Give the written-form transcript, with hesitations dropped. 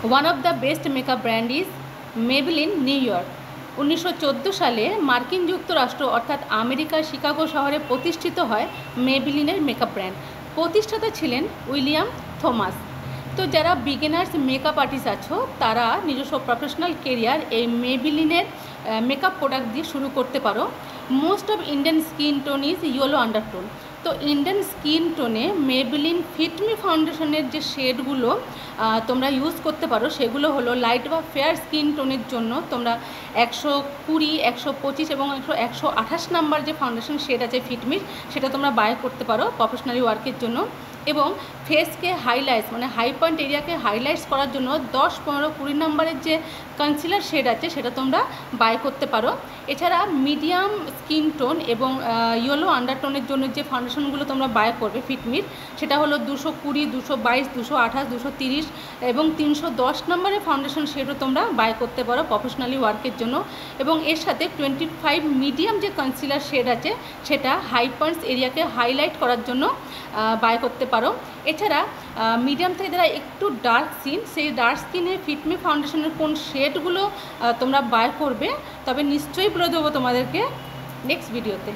One of the best makeup brand is Maybelline new York. 1914 সালে মার্কিন যুক্তরাষ্ট্র অর্থাৎ আমেরিকার শিকাগো শহরে প্রতিষ্ঠিত হয় মেবলিনের মেকআপ ব্র্যান্ড। প্রতিষ্ঠাতা ছিলেন উইলিয়াম থমাস। তো যারা বিগিনার্স মেকআপ আর্টিস্ট আছো তারা নিজস্ব প্রফেশনাল কেরিয়ার এই মেবলিনের মেকআপ প্রোডাক্ট দিয়ে শুরু করতে পারো। Most of Indian skin tone is yellow undertone. তো ইন্ডিয়ান স্কিন টোনে মেবলিন ফিটমি ফাউন্ডেশনের যে শেডগুলো তোমরা ইউজ করতে পারো সেগুলো হলো লাইট বা ফেয়ার স্কিন টোনের জন্য তোমরা 120, 125 এবং 128 নাম্বার যে ফাউন্ডেশন শেড আছে ফিটমির, সেটা তোমরা বাই করতে পারো প্রফেশনালি ওয়ার্কের জন্য। এবং ফেসকে হাইলাইটস মানে হাই পয়েন্ট এরিয়াকে হাইলাইটস করার জন্য 10, 15, 20 নাম্বারের যে কনসিলার শেড আছে সেটা তোমরা বাই করতে পারো। এছাড়া মিডিয়াম স্কিন টোন এবং ইয়েলো আন্ডারটোনের জন্য যে ফাউন্ডেশনগুলো তোমরা বাই করবে ফিটমির, সেটা হলো 220, 222, 228, 230 এবং 310 নম্বরের ফাউন্ডেশন শেডও তোমরা বাই করতে পারো প্রফেশনালি ওয়ার্কের জন্য। এবং এর সাথে 25 মিডিয়াম যে কনসিলার শেড আছে সেটা হাই পয়েন্টস এরিয়াকে হাইলাইট করার জন্য বাই করতে পারো। এছাড়া মিডিয়াম থেকে যারা একটু ডার্ক স্কিন, সেই ডার্ক স্কিনে ফিটমি ফাউন্ডেশনের কোন শেডগুলো তোমরা বাই করবে তবে নিশ্চয়ই বলে দেবো তোমাদেরকে নেক্সট ভিডিওতে।